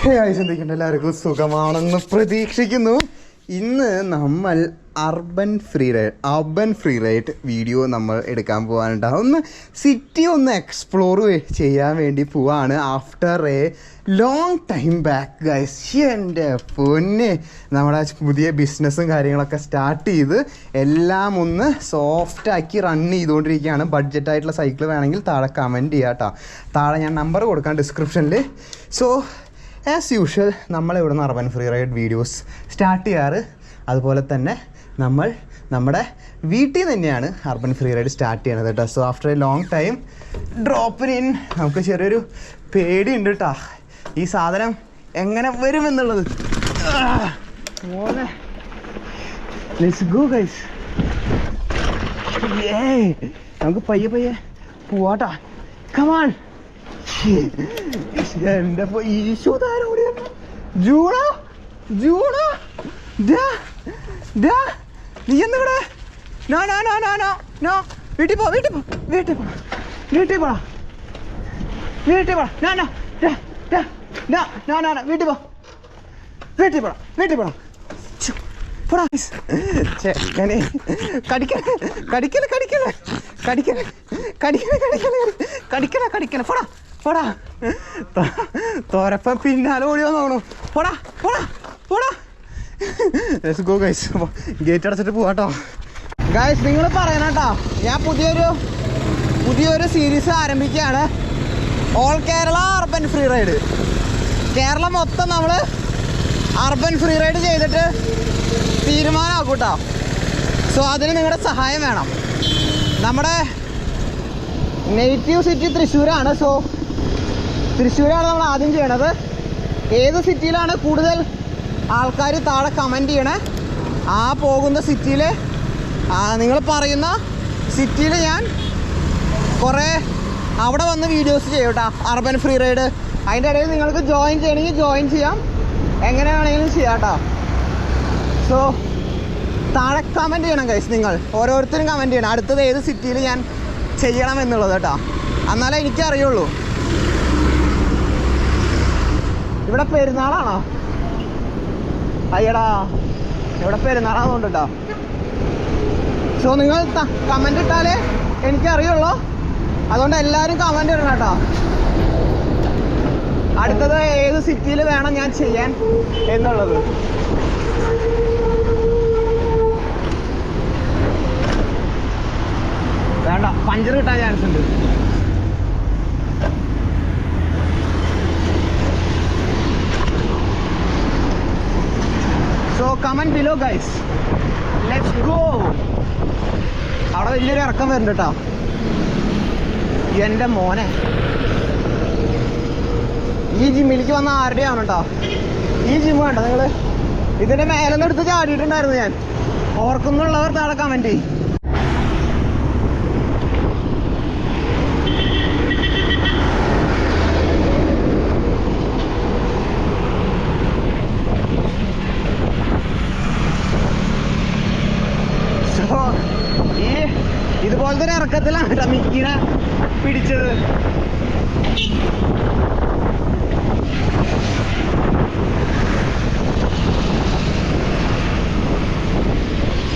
എല്ലാവർക്കും സുഖമാണെന്ന് പ്രതീക്ഷിക്കുന്നു. ഇന്ന് നമ്മൾ അർബൻ ഫ്രീ റൈഡ് വീഡിയോ നമ്മൾ എടുക്കാൻ പോകാനുണ്ടാവും. ഒന്ന് സിറ്റി ഒന്ന് എക്സ്പ്ലോർ ചെയ്യാൻ വേണ്ടി പോവാണ്. After a long time back guys. എൻ്റെ പൊന്നെ, നമ്മുടെ പുതിയ ബിസിനസ്സും കാര്യങ്ങളൊക്കെ സ്റ്റാർട്ട് ചെയ്ത് എല്ലാം ഒന്ന് സോഫ്റ്റാക്കി റൺ ചെയ്തുകൊണ്ടിരിക്കുകയാണ്. ബഡ്ജറ്റായിട്ടുള്ള സൈക്കിൾ വേണമെങ്കിൽ താഴെ കമൻറ്റ് ചെയ്യാം കേട്ടോ. താഴെ ഞാൻ നമ്പർ കൊടുക്കാം ഡിസ്ക്രിപ്ഷനിൽ. സോ ആസ് യൂഷ്വൽ നമ്മളിവിടെ നിന്ന് urban free ride videos start ചെയ്യാറ്. അതുപോലെ തന്നെ നമ്മൾ നമ്മുടെ വീട്ടിൽ തന്നെയാണ് അർബൻ ഫ്രീ റൈഡ് സ്റ്റാർട്ട് ചെയ്യണത് കേട്ടോ. So after a long time dropping in നമുക്ക് ചെറിയൊരു പേടിയുണ്ട് കേട്ടോ, ഈ സാധനം എങ്ങനെ വരുമെന്നുള്ളത്. മോനെ ലെറ്റ്സ് ഗോ ഗൈസ്. നമുക്ക് പയ്യെ പയ്യെ പോവാട്ടാ. കമാൺ. എൻ്റെ ഈശോതാരോട് ജൂണോ ജൂണോ നീ എന്നിവിടെ no no no no no no വീട്ടിൽ പോ വീട്ടിൽ പോ വീട്ടിൽ പോ വീട്ടിൽ പോടാ വീട്ടിൽ പോടാ. No no no no no no വീട്ടിൽ പോ വീട്ടിൽ പോടാ വീട്ടിൽ പോടാ പോടാ. ചെക്കനെ കടിക്കല കടിക്കല കടിക്കല കടിക്കല കടിക്കല കടിക്കല കടിക്കല കടിക്കല പോടാ പോടാ. തോരപ്പം പിന്നാലെ ഓടി വന്നോണു. പോടാ പോടാ പോടാ. Let's go guys. ഗേറ്റ് അടച്ചിട്ട് പോവാട്ടോ ഗൈസ്. നിങ്ങൾ പറയണട്ടോ, ഞാൻ പുതിയൊരു സീരീസ് ആരംഭിക്കുകയാണ്. All Kerala urban free ride. Keralam മൊത്തം നമ്മൾ അർബൻ ഫ്രീ റൈഡ് ചെയ്തിട്ട് തീരുമാനമാക്കും കേട്ടോ. സോ അതിന് നിങ്ങളുടെ സഹായം വേണം. നമ്മുടെ നേറ്റീവ് സിറ്റി തൃശ്ശൂരാണ്. സോ തൃശ്ശൂരാണ് നമ്മൾ ആദ്യം ചെയ്യണത്. ഏത് സിറ്റിയിലാണ് കൂടുതൽ ആൾക്കാർ താഴെ കമൻറ്റ് ചെയ്യണേ, ആ പോകുന്ന സിറ്റിയിൽ, നിങ്ങൾ പറയുന്ന സിറ്റിയിൽ ഞാൻ കുറേ അവിടെ വന്ന് വീഡിയോസ് ചെയ്യും കേട്ടോ, അർബൻ ഫ്രീ റൈഡ്. അതിൻ്റെ ഇടയിൽ നിങ്ങൾക്ക് ജോയിൻ ചെയ്യണമെങ്കിൽ ജോയിൻ ചെയ്യാം, എങ്ങനെ വേണമെങ്കിലും ചെയ്യാം കേട്ടോ. സോ താഴെ കമൻറ്റ് ചെയ്യണം ഗൈസ്. നിങ്ങൾ ഓരോരുത്തരും കമൻറ്റ് ചെയ്യണം അടുത്തത് ഏത് സിറ്റിയിൽ ഞാൻ ചെയ്യണം എന്നുള്ളത് കേട്ടോ. എന്നാലേ എനിക്കറിയുള്ളൂ. ഇവിടെ പെരുന്നാളാണോ? അയ്യടാ, ഇവിടെ പെരുന്നാളാണെന്നുണ്ട് കേട്ടോ. സോ നിങ്ങൾ കമൻറ്റ് ഇട്ടാലേ എനിക്കറിയുള്ളൂ. അതുകൊണ്ട് എല്ലാവരും കമൻറ്റ് ഇടണം കേട്ടോ. അടുത്തത് ഏത് സിറ്റിയിൽ വേണം ഞാൻ ചെയ്യാൻ എന്നുള്ളത്. വേണ്ട, പഞ്ചർ കിട്ടാൻ ചാൻസ് ഉണ്ട്. So comment below guys. Let's go. അവിടെ വലിയൊരു ഇറക്കം വരുന്നുണ്ട് കേട്ടോ. എൻ്റെ മോനെ, ഈ ജിമ്മിലേക്ക് വന്ന ആരുടെയാണ് കേട്ടോ ഈ ജിമ്മ് വേണ്ട. നിങ്ങൾ ഇതിൻ്റെ മേലെന്ന് എടുത്ത് ചാടിയിട്ടുണ്ടായിരുന്നു ഞാൻ. ഓർക്കുന്നുള്ളവർ താഴെ കമന്റ് ചെയ്യും. ഇതുപോലത്തെ ഒരു ഇറക്കത്തിലാണ് കേട്ടോ മിക്കിനെ പിടിച്ചത്.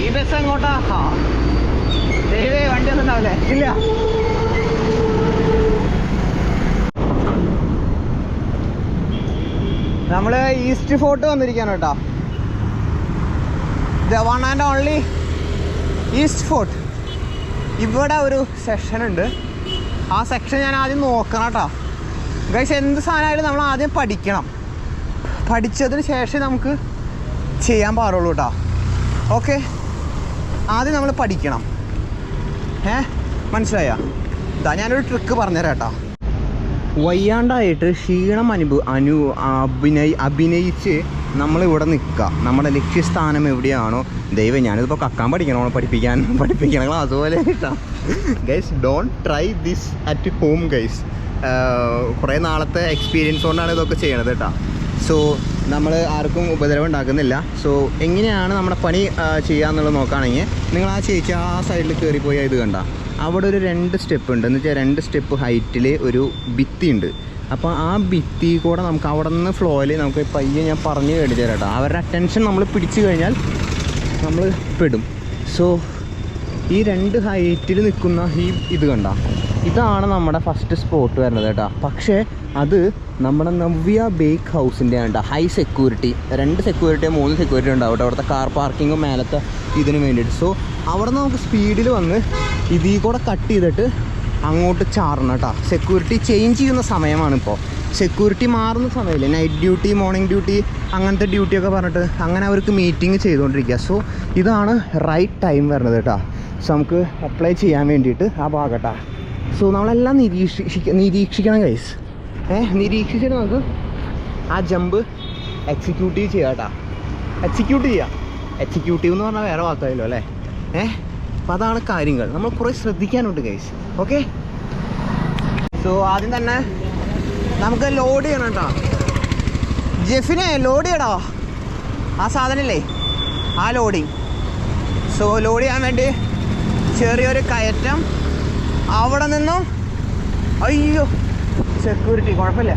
ഈ ബസ് എങ്ങോട്ടാ? വണ്ടി ഒന്നും ഉണ്ടാവില്ലേ? ഇല്ല. നമ്മള് ഈസ്റ്റ് ഫോർട്ട് വന്നിരിക്കാണ് കേട്ടോ. The one and only east fort. ഇവിടെ ഒരു സെക്ഷൻ ഉണ്ട്. ആ സെക്ഷൻ ഞാൻ ആദ്യം നോക്കണം കേട്ടോ ഗൈസ്. എന്ത് സാധനമായാലും നമ്മൾ ആദ്യം പഠിക്കണം. പഠിച്ചതിന് ശേഷം നമുക്ക് ചെയ്യാൻ പാടുള്ളൂ കേട്ടോ. ഓക്കെ, ആദ്യം നമ്മൾ പഠിക്കണം. മനസ്സിലായോ? ഇതാ ഞാനൊരു ട്രിക്ക് പറഞ്ഞുതരാം കേട്ടോ. വയ്യാണ്ടായിട്ട് ക്ഷീണം അഭിനയിച്ച് നമ്മളിവിടെ നിൽക്കുക. നമ്മുടെ ലക്ഷ്യസ്ഥാനം എവിടെയാണോ, ദൈവം ഞാനിതിപ്പോൾ കക്കാൻ പഠിപ്പിക്കണം അതുപോലെ കേട്ടോ guys. Don't try this at home guys. കുറേ നാളത്തെ എക്സ്പീരിയൻസ് കൊണ്ടാണ് ഇതൊക്കെ ചെയ്യണത് കേട്ടോ. സോ നമ്മൾ ആർക്കും ഉപദ്രവം ഉണ്ടാക്കുന്നില്ല. സോ എങ്ങനെയാണ് നമ്മുടെ പണി ചെയ്യാന്നുള്ളത് നോക്കുകയാണെങ്കിൽ, നിങ്ങൾ ആ ചേച്ചി ആ സൈഡിൽ കയറിപ്പോയി ഇത് കണ്ട, അവിടെ ഒരു 2 സ്റ്റെപ്പ് ഉണ്ട്. എന്ന് വെച്ചാൽ 2 സ്റ്റെപ്പ് ഹൈറ്റിൽ ഒരു ഭിത്തി ഉണ്ട്. അപ്പോൾ ആ ഭിത്തി കൂടെ നമുക്ക് അവിടെ നിന്ന് ഫ്ലോയിൽ നമുക്ക് പയ്യെ ഞാൻ പറഞ്ഞു കേട്ടു തരാം കേട്ടോ. അവരുടെ അറ്റൻഷൻ നമ്മൾ പിടിച്ചു കഴിഞ്ഞാൽ നമ്മൾ പെടും. സോ ഈ 2 ഹൈറ്റിൽ നിൽക്കുന്ന ഇത് കണ്ട, ഇതാണ് നമ്മുടെ ഫസ്റ്റ് സ്പോട്ട് വരുന്നത് കേട്ടോ. പക്ഷേ അത് നമ്മുടെ നവ്യ ബേക്ക് ഹൗസിൻ്റെ ആണ് കേട്ടോ. ഹൈ സെക്യൂരിറ്റി, 2 സെക്യൂരിറ്റി 3 സെക്യൂരിറ്റി ഉണ്ടാവും കേട്ടോ അവിടുത്തെ കാർ പാർക്കിങ്ങും മേലത്തെ ഇതിന് വേണ്ടിയിട്ട്. സോ അവിടെ നിന്ന് നമുക്ക് സ്പീഡിൽ വന്ന് ഇതിൽ കൂടെ കട്ട് ചെയ്തിട്ട് അങ്ങോട്ട് ചാടണം കേട്ടോ. സെക്യൂരിറ്റി ചേഞ്ച് ചെയ്യുന്ന സമയമാണ് ഇപ്പോൾ. സെക്യൂരിറ്റി മാറുന്ന സമയമില്ലേ, നൈറ്റ് ഡ്യൂട്ടി, മോർണിംഗ് ഡ്യൂട്ടി, അങ്ങനത്തെ ഡ്യൂട്ടിയൊക്കെ പറഞ്ഞിട്ട് അങ്ങനെ അവർക്ക് മീറ്റിംഗ് ചെയ്തുകൊണ്ടിരിക്കുക. സോ ഇതാണ് റൈറ്റ് ടൈം വരുന്നത് കേട്ടോ. സോ നമുക്ക് അപ്ലൈ ചെയ്യാൻ വേണ്ടിയിട്ട് ആ ഭാഗട്ടാ. സോ നമ്മളെല്ലാം നിരീക്ഷിക്കണം ഗൈസ്. നിരീക്ഷിച്ചിട്ട് നമുക്ക് ആ ജമ്പ് എക്സിക്യൂട്ടീവ് ചെയ്യാം കേട്ടോ. എക്സിക്യൂട്ടീവ് എന്ന് പറഞ്ഞാൽ വേറെ വാക്കായല്ലോ അല്ലേ. അപ്പോൾ അതാണ് കാര്യങ്ങൾ. നമ്മൾ കുറേ ശ്രദ്ധിക്കാനുണ്ട് ഗൈസ്. ഓക്കെ, സോ ആദ്യം തന്നെ നമുക്ക് ലോഡ് ചെയ്യണം കേട്ടോ. ജെഫിനെ ലോഡ് ചെയ്യടാ ആ സാധനമില്ലേ, ആ ലോഡിങ്. സോ ലോഡ് ചെയ്യാൻ വേണ്ടി ചെറിയൊരു കയറ്റം. അവിടെ നിന്നും അയ്യോ സെക്യൂരിറ്റി കുഴപ്പമില്ല.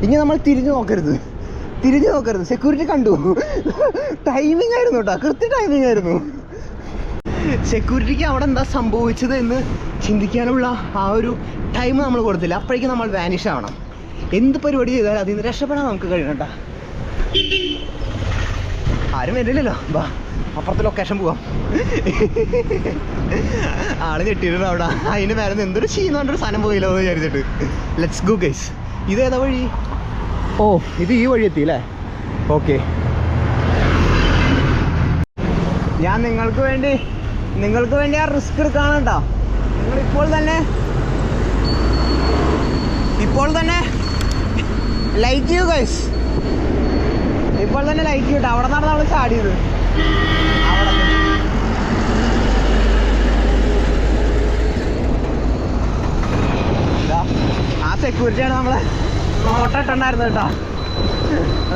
ഇനി നമ്മൾ തിരിഞ്ഞു നോക്കരുത്. സെക്യൂരിറ്റി കണ്ടു. ടൈമിംഗ് ആയിരുന്നു കേട്ടോ, കൃത്യ ടൈമിംഗ് ആയിരുന്നു. സെക്യൂരിറ്റിക്ക് അവിടെ എന്താ സംഭവിച്ചത് എന്ന് ചിന്തിക്കാനുള്ള ആ ഒരു ടൈം നമ്മൾ കൊടുത്തില്ല. അപ്പോഴേക്കും നമ്മൾ വാനിഷ് ആവണം. എന്ത് പരിപാടി ചെയ്താലും അതിൽ നിന്ന് രക്ഷപ്പെടാൻ നമുക്ക് കഴിയണം കേട്ടോ. ആരും വരില്ലല്ലോ, ബാ അപ്പുറത്തെ ലൊക്കേഷൻ പോവാം. ആള് ഞെട്ടിട്ടുണ്ട് അവിടെ. അതിന് മേലെ എന്തൊരു ചെയ്യുന്നൊരു സാധനം പോയില്ലോ എന്ന് വിചാരിച്ചിട്ട്. Let's go guys. ഇതേതാ വഴി? ഓ, ഇത് ഈ വഴി എത്തി അല്ലേ. ഓക്കെ, ഞാൻ നിങ്ങൾക്ക് വേണ്ടി ആ റിസ്ക് എടുക്കാണ് കേട്ടോ. നിങ്ങൾ ഇപ്പോൾ തന്നെ ലൈക്ക് ചെയ്യൂ ഗൈസ്. ഇപ്പോൾ തന്നെ ലൈക്ക് ചെയ്യട്ടോ. അവിടെ നിന്നാണ് നമ്മൾ ചാടിയത്. അവിടെ ആ സെക്യൂരിറ്റിയാണ് നമ്മളെ ഫോട്ടോ ഇട്ടുണ്ടായിരുന്നത് കേട്ടോ.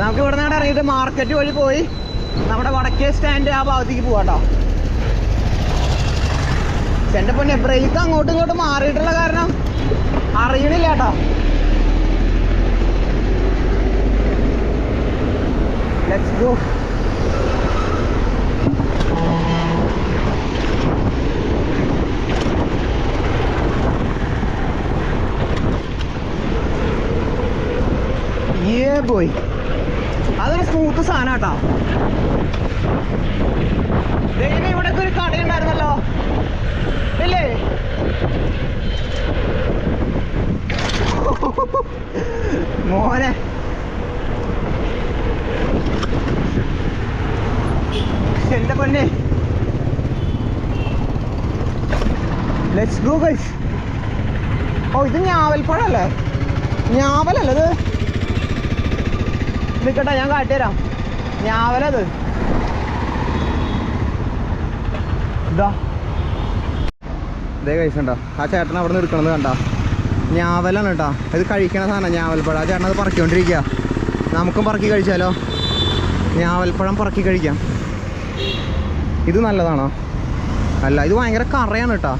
നമുക്ക് ഇവിടെ നിന്നാണ് ഇറങ്ങിയിട്ട് മാർക്കറ്റ് വഴി പോയി നമ്മുടെ വടക്കേ സ്റ്റാൻഡ് ആ ഭാഗത്തേക്ക് പോവാം കേട്ടോ. എൻ്റെ പൊന്നെ ബ്രേക്ക് അങ്ങോട്ടും ഇങ്ങോട്ടും മാറിയിട്ടുള്ള കാരണം അറിയണില്ല കേട്ടോ. Let's go. പോയി അതൊരു സ്മൂത്ത് സാധനം കേട്ടോ. ഇവിടെ ഒരു കടയുണ്ടായിരുന്നല്ലോ ഇല്ലേ? മോനെ എന്റെ പൊന്നെ, ലെറ്റ്സ് ഗോ ഗൈസ്. ഓ, ഇത് ഞാവൽപ്പഴല്ലേ? ഞാവലല്ലേ ഇത്? നിൽക്കട്ടെ, ഞാൻ കാട്ടിത്തരാം. ഞാവലത് ഇതേ കൈസ് ഉണ്ടോ? ആ ചേട്ടൻ അവിടെ നിന്ന് എടുക്കണത് കണ്ടോ? ഞാവലാണ് കേട്ടോ. ഇത് കഴിക്കണ സാധനം ഞാവൽപ്പഴം. ആ ചേട്ടൻ അത് പറക്കിക്കൊണ്ടിരിക്കുക. നമുക്കും പറക്കി കഴിച്ചാലോ? ഞാവൽപ്പഴം പറക്കി കഴിക്കാം. ഇത് നല്ലതാണോ? അല്ല, ഇത് ഭയങ്കര കറയാണ് കേട്ടോ.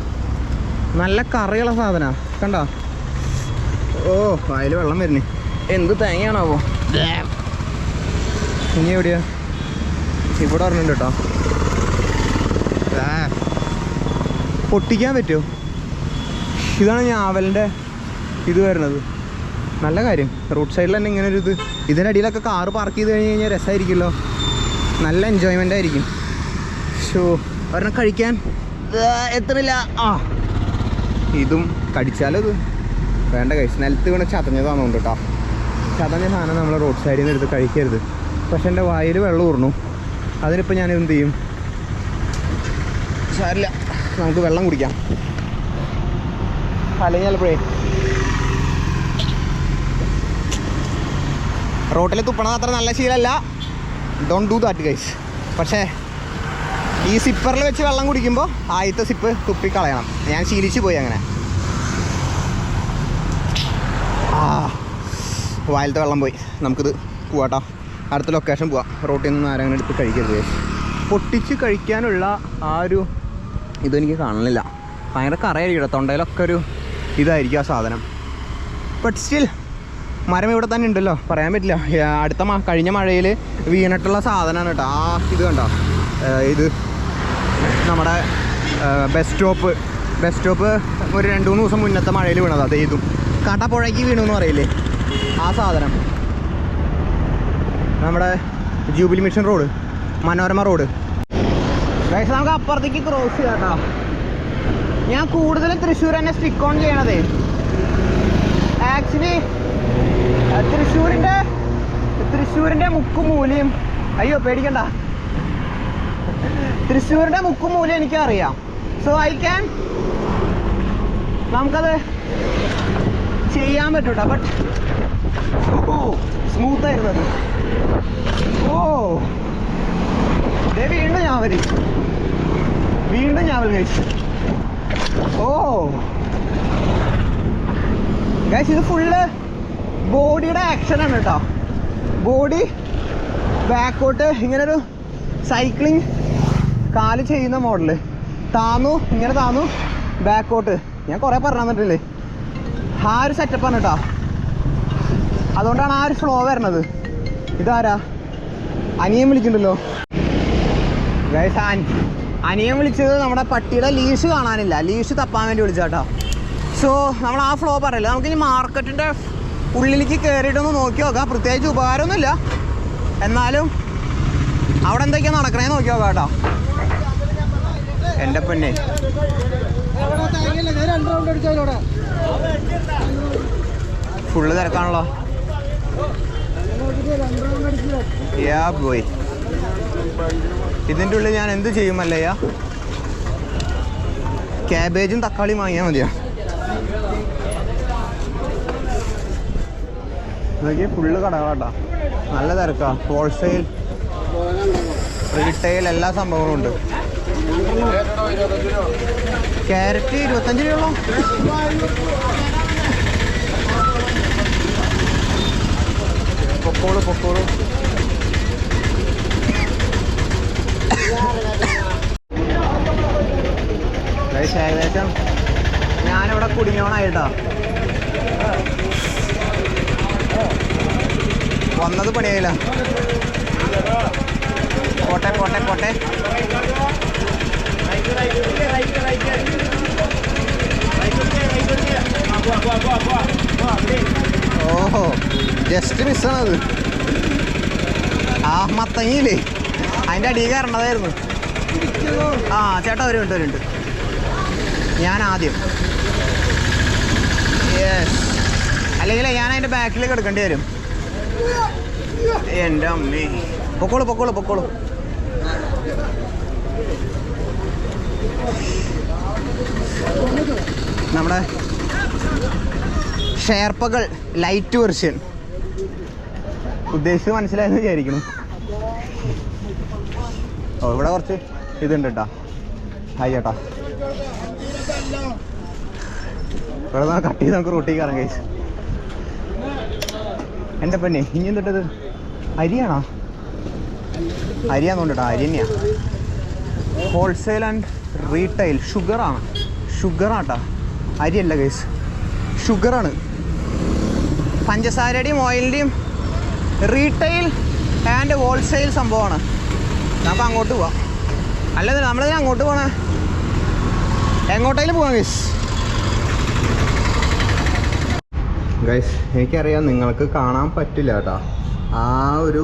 നല്ല കറിയുള്ള സാധനമാണ് കണ്ടോ? ഓ, അതിൽ വെള്ളം വരുന്നേ. എന്ത് തേങ്ങയാണാവോ? ഇനി എവിടെയാ? ഇവിടെ പറഞ്ഞിട്ടുണ്ട് കേട്ടോ. പൊട്ടിക്കാൻ പറ്റുമോ? ഇതാണ് ഞാവലിൻ്റെ ഇത് വരുന്നത്. നല്ല കാര്യം. റോഡ് സൈഡിൽ തന്നെ ഇങ്ങനെ ഒരു ഇത്. ഇതിൻ്റെ അടിയിലൊക്കെ കാറ് പാർക്ക് ചെയ്ത് കഴിഞ്ഞ് കഴിഞ്ഞാൽ രസമായിരിക്കുമല്ലോ. നല്ല എൻജോയ്മെൻ്റ് ആയിരിക്കും. ഷോ, ഒരെണ്ണം കഴിക്കാൻ എത്തണില്ല. ഇതും കടിച്ചാലത് വേണ്ട കഴിച്ച്. നിലത്ത് വീണ് ചതഞ്ഞതാണെന്നുണ്ട് കേട്ടോ. ചതഞ്ഞ സാധനം നമ്മൾ റോഡ് സൈഡിൽ നിന്ന് എടുത്ത് കഴിക്കരുത്. പക്ഷെ എൻ്റെ വായിൽ വെള്ളം ഊർന്നു. അതിനിപ്പോൾ ഞാൻ എന്ത് ചെയ്യും? സാരില്ല, നമുക്ക് വെള്ളം കുടിക്കാം. അല്ലെങ്കിൽ ചിലപ്പോഴേ റോട്ടിൽ തുപ്പണത് അത്ര നല്ല ശീലമല്ല. Don't do that guys. പക്ഷേ ഈ സിപ്പറിൽ വെച്ച് വെള്ളം കുടിക്കുമ്പോൾ ആദ്യത്തെ സിപ്പ് തുപ്പിക്കളയണം. ഞാൻ ശീലിച്ചു പോയി അങ്ങനെ. വായിലത്തെ വെള്ളം പോയി. നമുക്കിത് പോവാട്ടോ. അടുത്ത ലൊക്കേഷൻ പോവാം. റോട്ടിൽ നിന്ന് ആരെങ്കിലും എടുത്ത് കഴിക്കരുത്. പൊട്ടിച്ച് കഴിക്കാനുള്ള ആ ഒരു ഇതെനിക്ക് കാണുന്നില്ല. ഭയങ്കര കറയായിരിക്കും, തൊണ്ടയിലൊക്കെ ഒരു ഇതായിരിക്കും ആ സാധനം. ബട്ട് സ്റ്റിൽ മരം ഇവിടെ തന്നെ ഉണ്ടല്ലോ, പറയാൻ പറ്റില്ല. അടുത്ത കഴിഞ്ഞ മഴയിൽ വീണിട്ടുള്ള സാധനമാണ് കേട്ടോ. ആ ഇത് കണ്ടോ, ഇത് നമ്മുടെ ബസ് സ്റ്റോപ്പ് ഒരു 2-3 ദിവസം മുന്നത്തെ മഴയിൽ വീണത്. അത് ഇതും കാട്ടാപ്പുഴയ്ക്ക് വീണു എന്ന് പറയില്ലേ, ആ സാധനം. നമ്മുടെ jubilee mission road, Manorama road. Guys നമുക്ക് അപ്പുറത്തേക്ക് ക്രോസ് ചെയ്യാം കേട്ടോ. ഞാൻ കൂടുതലും തൃശ്ശൂർ തന്നെ സ്റ്റിക്ക് ഓൺ ചെയ്യണതേ. ആക്ച്വലി തൃശ്ശൂരിൻ്റെ മുക്കും മൂലയും, അയ്യോ പേടിക്കണ്ട, തൃശ്ശൂരിൻ്റെ മുക്കും മൂലയും എനിക്കറിയാം. സോ നമുക്കത് ചെയ്യാൻ പറ്റൂട്ടോ. ബട്ട് സ്മൂത്ത് ആയിരുന്നു അത്. വീണ്ടും ഞാവൽ കഴിച്ചു. ഗൈസ് ഇത് ഫുള്ള് ബോഡിയുടെ ആക്ഷനാണ് കേട്ടോ. ബോഡി ബാക്കോട്ട് ഇങ്ങനൊരു സൈക്ലിങ് കാല് ചെയ്യുന്ന മോഡല്. ഇങ്ങനെ താന്നു ബാക്കോട്ട്. ഞാൻ കുറേ പറഞ്ഞു തന്നിട്ടില്ലേ, ആ ഒരു സെറ്റപ്പാണ് കേട്ടോ. അതുകൊണ്ടാണ് ആ ഒരു ഫ്ലോ വരണത്. ഇതാരാ? അനിയൻ വിളിക്കുന്നുണ്ടല്ലോ ഗൈസ്. അനിയൻ വിളിച്ചത് നമ്മുടെ പട്ടിയുടെ ലീഷ് കാണാനില്ല, ലീഷ് തപ്പാൻ വേണ്ടി വിളിച്ചാട്ടോ. സോ നമ്മൾ ആ ഫ്ലോ പറയില്ല. നമുക്കിനി മാർക്കറ്റിൻ്റെ ഉള്ളിലേക്ക് കയറിയിട്ടൊന്ന് നോക്കി നോക്കാം. പ്രത്യേകിച്ച് ഉപകാരമൊന്നുമില്ല, എന്നാലും അവിടെ എന്തൊക്കെയാണ് നടക്കണേ നോക്കി നോക്കാം കേട്ടോ. എൻ്റെ പെണ്ണെ ഫുള്ള് തിരക്കാണല്ലോ. പോയി ഇതിൻ്റെ ഉള്ളിൽ ഞാൻ എന്ത് ചെയ്യുമല്ലയ്യ? ക്യാബേജും തക്കാളിയും വാങ്ങിയാൽ മതിയാ. ഇതൊക്കെ ഫുള്ള് കടകളാട്ടാ, നല്ല തിരക്കാ. ഹോൾസെയിൽ, റീറ്റെയിൽ എല്ലാ സംഭവങ്ങളും ഉണ്ട്. ക്യാരറ്റ് 25 രൂപയുള്ളൂ. പൊക്കോളൂ. ഏകദേശം ഞാനിവിടെ കുടുങ്ങിയോണായിട്ടോ. വന്നത് പണിയായില്ല. പോട്ടെ. ഓഹോ, ജസ്റ്റ് മിസ്സാണത്. ആ മത്തങ്ങിയില്ലേ, അതിൻ്റെ അടിയിൽ കയറേണ്ടതായിരുന്നു. ചേട്ടാ ഒരു മിനിറ്റ്. ഞാൻ ആദ്യം അല്ലെങ്കിൽ ഞാൻ അതിൻ്റെ ബാക്കിലേക്ക് എടുക്കേണ്ടി വരും. എൻ്റെ അമ്മേ. പൊക്കോളൂ. നമ്മുടെ ഷേർപ്പകൾ ലൈറ്റ് വെർഷൻ ഉദ്ദേശിച്ച് മനസ്സിലായെന്ന് വിചാരിക്കുന്നു. ഇവിടെ കുറച്ച് ഇതുണ്ട് കേട്ടോ. ഹായ് ചേട്ടാ, ഇവിടെ കട്ട് ചെയ്ത് നമുക്ക് റൂട്ടിൽ കയറാൻ കഴിച്ചു. എൻ്റെ പെണ്ണെ ഇനി എന്തിട്ടത്? അരിയാണോ? അരിയാന്ന് കൊണ്ടിട്ടാ, അരി തന്നെയാണ്. Wholesale and retail. ഷുഗറാട്ടാ, അരിയല്ല കേസ്, ഷുഗറാണ്. പഞ്ചസാരയുടെയും ഓയിലിൻ്റെയും റീറ്റെയിൽ ആൻഡ് ഹോൾസെയിൽ സംഭവമാണ്. നമുക്ക് അങ്ങോട്ട് പോവാം. അല്ലത് നമ്മളിതിന് അങ്ങോട്ട് പോകണേ, എങ്ങോട്ടേലും പോവാം ഗൈസ്. എനിക്കറിയാം നിങ്ങൾക്ക് കാണാൻ പറ്റില്ല കേട്ടോ. ആ ഒരു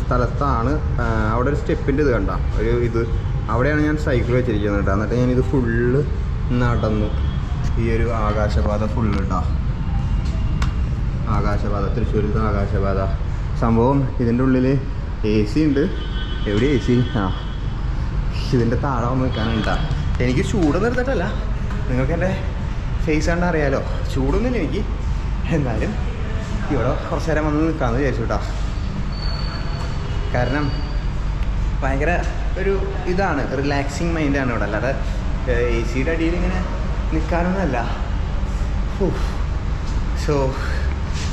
സ്ഥലത്താണ്, അവിടെ ഒരു സ്റ്റെപ്പിൻ്റെ ഇത് കണ്ട ഇത്, അവിടെയാണ് ഞാൻ സൈക്കിൾ വെച്ചിരിക്കുന്നത് കേട്ടോ. എന്നിട്ട് ഞാനിത് ഫുള്ള് നടന്നു. ഈ ഒരു ആകാശപാത ഫുള്ള് കേട്ടോ. ആകാശപാത, തൃശ്ശൂരിലത്തെ ആകാശപാത സംഭവം. ഇതിൻ്റെ ഉള്ളിൽ AC ഉണ്ട്. എവിടെ AC? ഇതിൻ്റെ താഴെ വന്ന് നിൽക്കാനുണ്ടാ. എനിക്ക് ചൂട് നിർത്തിട്ടല്ല, നിങ്ങൾക്ക് എൻ്റെ ഫേസ് കണ്ടാൽ അറിയാലോ, ചൂടൊന്നുമില്ല എനിക്ക്. എന്നാലും ഇവിടെ കുറച്ച് നേരം വന്ന് നിൽക്കാമെന്ന് വിചാരിച്ചു കേട്ടോ. കാരണം ഭയങ്കര ഒരു ഇതാണ്, റിലാക്സിങ് മൈൻഡാണ് ഇവിടെ. അല്ലാതെ AC അടിയിൽ ഇങ്ങനെ നിൽക്കാനൊന്നുമല്ല. സോ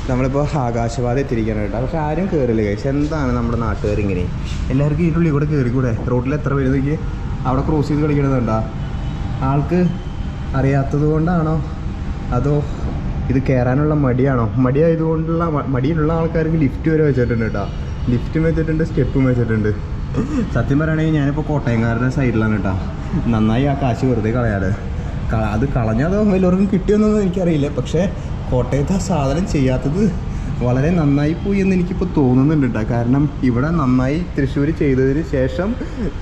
നമ്മളിപ്പോൾ ആകാശപാത എത്തിയിരിക്കണം കേട്ടോ. പക്ഷെ ആരും കയറില്ല കഴിച്ച്. എന്താണ് നമ്മുടെ നാട്ടുകാർ ഇങ്ങനെ? എല്ലാവർക്കും ഈ ഉള്ളിൽ കൂടെ കയറിക്കൂടെ? റോഡിൽ എത്ര പേര് നോക്കി അവിടെ ക്രോസ് ചെയ്ത് കളിക്കണതുണ്ടോ? ആൾക്ക് അറിയാത്തത് കൊണ്ടാണോ അതോ ഇത് കയറാനുള്ള മടിയാണോ? മടിയിലുള്ള ആൾക്കാർക്ക് ലിഫ്റ്റ് വരെ വെച്ചിട്ടുണ്ട് കേട്ടോ. ലിഫ്റ്റും വെച്ചിട്ടുണ്ട്, സ്റ്റെപ്പും വെച്ചിട്ടുണ്ട്. സത്യം പറയുകയാണെങ്കിൽ ഞാനിപ്പോൾ കോട്ടയംകാരുടെ സൈഡിലാണ് കേട്ടോ. നന്നായി ആ കാശ് വെറുതെ കളയാതെ. അത് കളഞ്ഞതോ വല്ലവർക്കും കിട്ടിയെന്നൊന്നും എനിക്കറിയില്ല. പക്ഷേ കോട്ടയത്ത് ആ സാധനം ചെയ്യാത്തത് വളരെ നന്നായി പോയി എന്ന് എനിക്കിപ്പോൾ തോന്നുന്നുണ്ട് കേട്ടോ. കാരണം ഇവിടെ നന്നായി തൃശ്ശൂർ ചെയ്തതിന് ശേഷം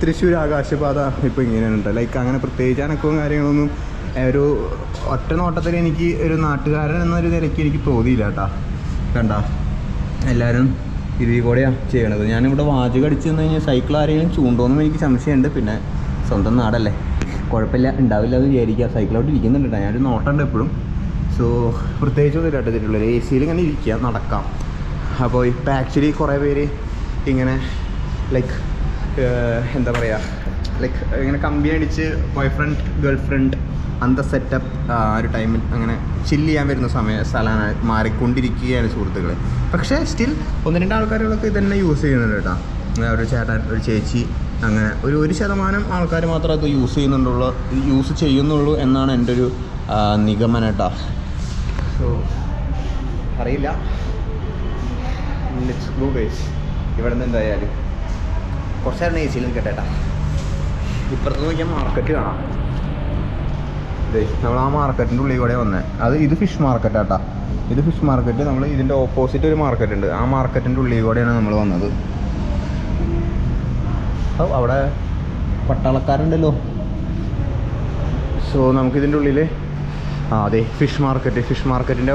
തൃശ്ശൂർ ആകാശപാത ഇപ്പോൾ ഇങ്ങനെയാണ് കേട്ടോ. ലൈക്ക് അങ്ങനെ പ്രത്യേകിച്ച് അനക്കവും കാര്യങ്ങളൊന്നും ഒരു ഒറ്റ നോട്ടത്തിൽ എനിക്ക് ഒരു നാട്ടുകാരൻ എന്നൊരു നിലയ്ക്ക് എനിക്ക് തോന്നിയില്ല കേട്ടോ. കണ്ട എല്ലാവരും ഇതിൽ കൂടെയാണ് ചെയ്യണത്. ഞാനിവിടെ വാചകം അടിച്ചു തന്നു കഴിഞ്ഞാൽ സൈക്കിൾ ആരെങ്കിലും ചൂണ്ടോന്നും എനിക്ക് സംശയമുണ്ട്. പിന്നെ സ്വന്തം നാടല്ലേ, കുഴപ്പമില്ല, ഉണ്ടാവില്ല എന്ന് വിചാരിക്കുക. സൈക്കിളോട്ട് ഇരിക്കുന്നുണ്ട് കേട്ടോ. ഞാനൊരു നോട്ടുണ്ട് എപ്പോഴും. സോ പ്രത്യേകിച്ചൊന്നും ഇല്ലാട്ടതിട്ടുള്ളത്. എ സിയിൽ ഇങ്ങനെ ഇരിക്കുക, നടക്കാം. അപ്പോൾ ഇപ്പം ആക്ച്വലി കുറേ പേര് ഇങ്ങനെ ലൈക്ക് എന്താ പറയുക, ലൈക്ക് ഇങ്ങനെ കമ്പനി അടിച്ച് ബോയ് ഫ്രണ്ട് ഗേൾ ഫ്രണ്ട് അന്ത സെറ്റപ്പ് ഒരു ടൈമിൽ അങ്ങനെ ചില്ല് ചെയ്യാൻ വരുന്ന സ്ഥലമാണ് മാറിക്കൊണ്ടിരിക്കുകയാണ് സുഹൃത്തുക്കൾ. പക്ഷേ സ്റ്റിൽ 1-2 ആൾക്കാരുകളൊക്കെ ഇതന്നെ യൂസ് ചെയ്യുന്നുണ്ട് കേട്ടോ. ഒരു ചേട്ടൻ, ഒരു ചേച്ചി, അങ്ങനെ ഒരു 1% ആൾക്കാർ മാത്രമേ അത് യൂസ് ചെയ്യുന്നുള്ളൂ എന്നാണ് എൻ്റെ ഒരു നിഗമനം കേട്ടോ. സോ അറിയില്ല, ലെറ്റ്സ് ഗോ ഗൈസ്. ഇവിടെ നിന്ന് എന്തായാലും കുറച്ച് നേരം എ സിയിൽ നിൽക്കട്ടെ. ഇപ്പുറത്ത് നോക്കിയാൽ മാർക്കറ്റ് കാണാം. നമ്മൾ ആ മാർക്കറ്റിൻ്റെ ഉള്ളിൽ കൂടെ വന്നത്. ഇത് ഫിഷ് മാർക്കറ്റാട്ടാ. ഇത് ഫിഷ് മാർക്കറ്റ്. നമ്മൾ ഇതിൻ്റെ ഓപ്പോസിറ്റ് ഒരു മാർക്കറ്റ് ഉണ്ട്. ആ മാർക്കറ്റിൻ്റെ ഉള്ളിൽ കൂടെയാണ് നമ്മൾ വന്നത്. അവിടെ പട്ടാളക്കാരുണ്ടല്ലോ. സോ നമുക്കിതിൻ്റെ ഉള്ളിൽ അതെ ഫിഷ് മാർക്കറ്റിൻ്റെ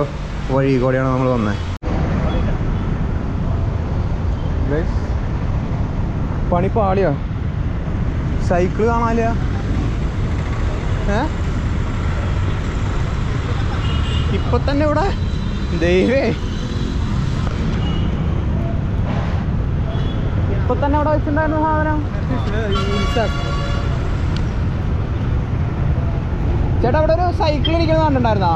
വഴി കൂടെയാണ് നമ്മൾ വന്നത്. പണി പാളിയോ? സൈക്കിൾ കാണാനില്ല. ഇപ്പൊ തന്നെ ഇവിടെ ദൈവേ, ഇപ്പൊ തന്നെ ഇവിടെ വെച്ചിട്ടുണ്ടായിരുന്നു സാധനം. ചേട്ടാ ഇവിടെ ഒരു സൈക്കിൾ ഇരിക്കുന്നത് കണ്ടിട്ടുണ്ടായിരുന്നാ?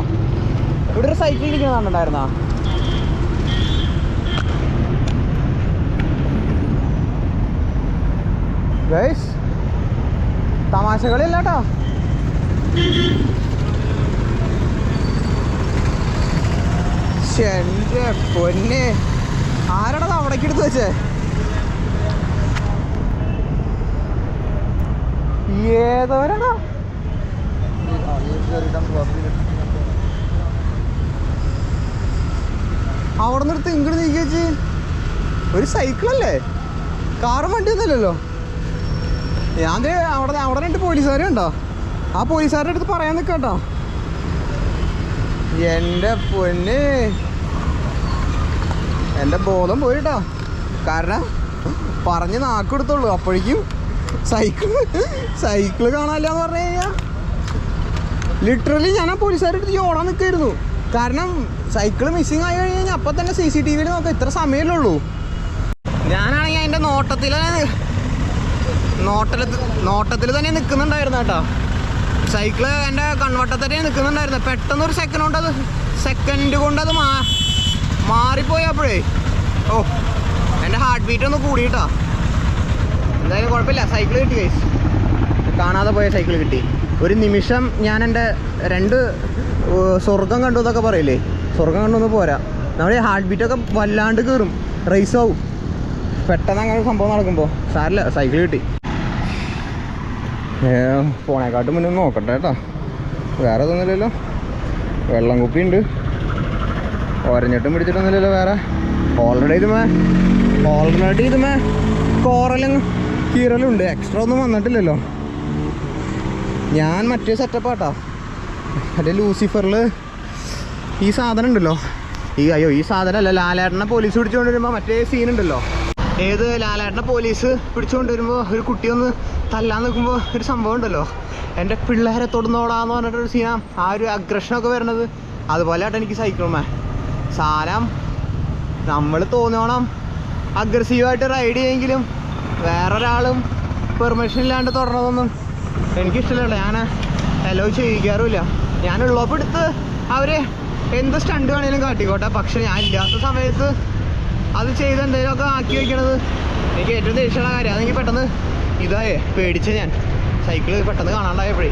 ഇവിടെ ഒരു സൈക്കിൾ ഇരിക്കുന്നത് കണ്ടിട്ടുണ്ടായിരുന്നാ? ഗൈസ് തമാശകളില്ല കേട്ടോ. എൻ്റെ പൊന്നെ, ആരാടത് അവിടേക്ക് എടുത്ത് വെച്ചേ? ഏതവരാടാ? അവിടെ നിർത്ത് ഇങ്ങോട്ട് നീക്കി വെച്ച്. ഒരു സൈക്കിളല്ലേ, കാറും വണ്ടി ഒന്നുമല്ലല്ലോ. ഞാൻ അവിടെ 2 പോലീസുകാരും ഉണ്ടോ? ആ പോലീസുകാരുടെ അടുത്ത് പറയാൻ നിൽക്കട്ടോ. എൻ്റെ പൊന്നെ, എൻ്റെ ബോധം പോയിട്ടോ. കാരണം പറഞ്ഞ് നാക്കെടുത്തുള്ളൂ, അപ്പോഴേക്കും സൈക്കിള് കാണാനില്ല എന്ന് പറഞ്ഞു കഴിഞ്ഞാൽ ലിറ്ററലി ഞാൻ ആ പോലീസുകാരുടെ അടുത്ത് ഓടാൻ നിൽക്കായിരുന്നു. കാരണം സൈക്കിള് മിസ്സിങ് ആയി കഴിഞ്ഞാൽ അപ്പം തന്നെ CCTV നോക്കാം. ഇത്ര സമയമല്ലേ ഉള്ളൂ. ഞാനാണെങ്കിൽ അതിൻ്റെ നോട്ടത്തിൽ തന്നെ നിൽക്കുന്നുണ്ടായിരുന്നു കേട്ടോ. സൈക്കിള് എൻ്റെ കൺവട്ടത്തന്നെ നിൽക്കുന്നുണ്ടായിരുന്നു. പെട്ടെന്നൊരു സെക്കൻഡ് കൊണ്ട് അത് മാറിപ്പോയപ്പോഴേ എൻ്റെ ഹാർട്ട് ബീറ്റ് ഒന്ന് കൂടിയിട്ടാ. എന്തായാലും കുഴപ്പമില്ല, സൈക്കിൾ കിട്ടി ഗൈസ്. കാണാതെ പോയ സൈക്കിൾ കിട്ടി. ഒരു നിമിഷം ഞാൻ എൻ്റെ 2 സ്വർഗം കണ്ടു എന്നൊക്കെ പറയില്ലേ, സ്വർഗം കണ്ടു പോരാ. നമ്മുടെ ഹാർട്ട് ബീറ്റൊക്കെ വല്ലാണ്ട് കയറും, റേസ് ആവും പെട്ടെന്ന്. അങ്ങനെ സംഭവം നടക്കുമ്പോൾ സാരില്ല, സൈക്കിൾ കിട്ടി. പോണേക്കാട്ടും മുന്നേ നോക്കട്ടെ കേട്ടോ. വേറെ ഒന്നുമില്ലല്ലോ. വെള്ളം കുപ്പി ഉണ്ട്, ഒരഞ്ഞിട്ടും പിടിച്ചിട്ടൊന്നുമില്ലല്ലോ വേറെ. ഓൾറെഡി ഇതുമേ കോറലും കീറലും ഉണ്ട്. എക്സ്ട്രാ ഒന്നും വന്നിട്ടില്ലല്ലോ. ഞാൻ മറ്റേ സെറ്റപ്പാട്ടോ, മറ്റേ ലൂസിഫറിൽ ഈ സാധനം ഉണ്ടല്ലോ. ഈ സാധനം അല്ല, ലാലേട്ടനെ പോലീസ് പിടിച്ചുകൊണ്ട് വരുമ്പോൾ മറ്റേ സീനുണ്ടല്ലോ. ഏത് ലാലേട്ടനെ പോലീസ് പിടിച്ചുകൊണ്ട് വരുമ്പോൾ ഒരു കുട്ടിയൊന്ന് തല്ലാൻ നിൽക്കുമ്പോൾ ഒരു സംഭവം ഉണ്ടല്ലോ, എൻ്റെ പിള്ളേരെ തൊടുന്നോടാന്ന് പറഞ്ഞിട്ടൊരു സീനാണ്. ആ ഒരു അഗ്രഷനൊക്കെ വരണത് അതുപോലെ ആട്ടെ എനിക്ക് സൈക്കിളുമേ സാധനം. നമ്മൾ തോന്നണം അഗ്രസീവായിട്ട് റൈഡ് ചെയ്യുമെങ്കിലും വേറൊരാളും പെർമിഷൻ ഇല്ലാണ്ട് തുടരണതൊന്നും എനിക്കിഷ്ടമല്ല. ഞാൻ അലോ ചെയ്യിക്കാറുമില്ല. ഞാനുള്ളപ്പോൾ എടുത്ത് അവർ എന്ത് സ്റ്റണ്ട് വേണേലും കാട്ടിക്കോട്ടെ. പക്ഷെ ഞാൻ ഇല്ലാത്ത സമയത്ത് അത് ചെയ്ത് എന്തെങ്കിലുമൊക്കെ ആക്കി വയ്ക്കണത് എനിക്ക് ഏറ്റവും ദേഷ്യമുള്ള കാര്യം. അതെനിക്ക് പെട്ടെന്ന് പേടിച്ച ഞാൻ സൈക്കിള് പെട്ടെന്ന് കാണാണ്ടായപ്പോഴേ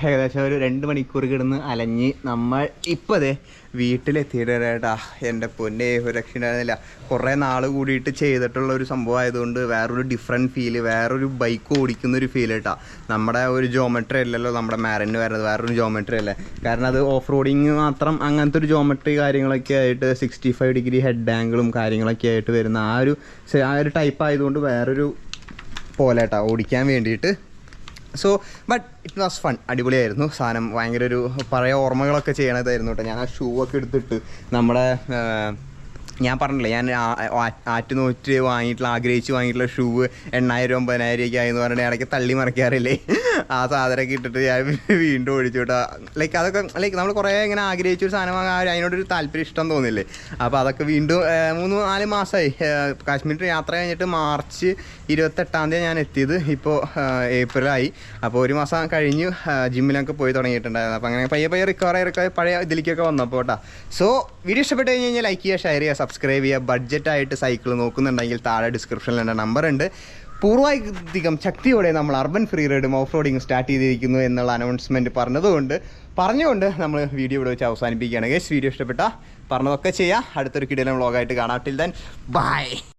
ഏകദേശം ഒരു 2 മണിക്കൂർ കിടന്ന് അലഞ്ഞ് നമ്മൾ ഇപ്പോൾ അതെ വീട്ടിലെത്തിയിട്ടാ. എൻ്റെ പൊന്നെ ഒരു രക്ഷയുണ്ടായിരുന്നില്ല. കുറേ നാൾ കൂടിയിട്ട് ചെയ്തിട്ടുള്ള ഒരു സംഭവം ആയതുകൊണ്ട് വേറൊരു ഡിഫറെൻറ്റ് ഫീല്, വേറൊരു ബൈക്ക് ഓടിക്കുന്ന ഒരു ഫീൽ കേട്ടോ. നമ്മുടെ ഒരു ജോമെട്രി അല്ലല്ലോ നമ്മുടെ മാരന് വരുന്നത്, വേറൊരു ജോമെട്രി അല്ലേ. കാരണം അത് ഓഫ് റോഡിങ് മാത്രം അങ്ങനത്തെ ഒരു ജോമെട്രി കാര്യങ്ങളൊക്കെ ആയിട്ട് 65 ഡിഗ്രി ഹെഡ് ആംഗിളും കാര്യങ്ങളൊക്കെ ആയിട്ട് വരുന്ന ആ ഒരു ടൈപ്പ് ആയതുകൊണ്ട് വേറൊരു പോലെ കേട്ടോ ഓടിക്കാൻ വേണ്ടിയിട്ട്. So but it was fun. അടിപൊളിയായിരുന്നു സാധനം. ഭയങ്കര ഒരു പഴയ ഓർമ്മകളൊക്കെ ചെയ്യണതായിരുന്നു കേട്ടോ. ഞാൻ ആ ഷൂ ഒക്കെ എടുത്തിട്ട് നമ്മുടെ ഞാൻ പറഞ്ഞില്ലേ ഞാൻ ആറ്റുനോറ്റ് ആഗ്രഹിച്ച് വാങ്ങിയിട്ടുള്ള ഷൂ 8,000 9,000 ഒക്കെ ആയെന്ന് പറഞ്ഞിട്ട് ഇടയ്ക്ക് തള്ളി മറിക്കാറില്ലേ, ആ സാധനമൊക്കെ ഇട്ടിട്ട് ഞാൻ വീണ്ടും ഓടിച്ചു കേട്ടോ. ലൈക്ക് അതൊക്കെ ലൈക്ക് നമ്മൾ കുറേ ഇങ്ങനെ ആഗ്രഹിച്ചൊരു സാധനം വാങ്ങാൻ അതിനോടൊരു താല്പര്യം ഇഷ്ടം തോന്നില്ലേ. അപ്പോൾ അതൊക്കെ വീണ്ടും 3-4 മാസമായി കാശ്മീർ യാത്ര കഴിഞ്ഞിട്ട് മാർച്ച് 28 ഞാൻ എത്തിയത്. ഇപ്പോൾ ഏപ്രിലായി. അപ്പോൾ 1 മാസം കഴിഞ്ഞ് ജിമ്മിലൊക്കെ പോയി തുടങ്ങിയിട്ടുണ്ടായിരുന്നു. അപ്പോൾ അങ്ങനെ പയ്യെ റിക്കവർ പഴയ ഇതിലേക്കൊക്കെ വന്നപ്പോൾ കേട്ടോ. സോ വീഡിയോ ഇഷ്ടപ്പെട്ട് കഴിഞ്ഞ് കഴിഞ്ഞാൽ ലൈക്ക് ചെയ്യുക, ഷെയർ ചെയ്യുക, സബ്സ്ക്രൈബ് ചെയ്യുക. ബഡ്ജറ്റായിട്ട് സൈക്കിൾ നോക്കുന്നുണ്ടെങ്കിൽ താഴെ ഡിസ്ക്രിപ്ഷനിൽ എൻ്റെ നമ്പർ ഉണ്ട്. പൂർവാധികം ശക്തിയോടെ നമ്മൾ അർബൻ ഫ്രീ റൈഡും ഓഫ് റോഡിങ് സ്റ്റാർട്ട് ചെയ്തിരിക്കുന്നു എന്നുള്ള അനൗൺസ്മെൻറ്റ് പറഞ്ഞുകൊണ്ട് നമ്മൾ വീഡിയോ ഇവിടെ വെച്ച് അവസാനിപ്പിക്കുകയാണ്. ഗൈസ് വീഡിയോ ഇഷ്ടപ്പെട്ടാൽ പറഞ്ഞതൊക്കെ ചെയ്യുക. അടുത്തൊരു കിടിലൻ വ്ളോഗായിട്ട് കാണാം. Till then bye.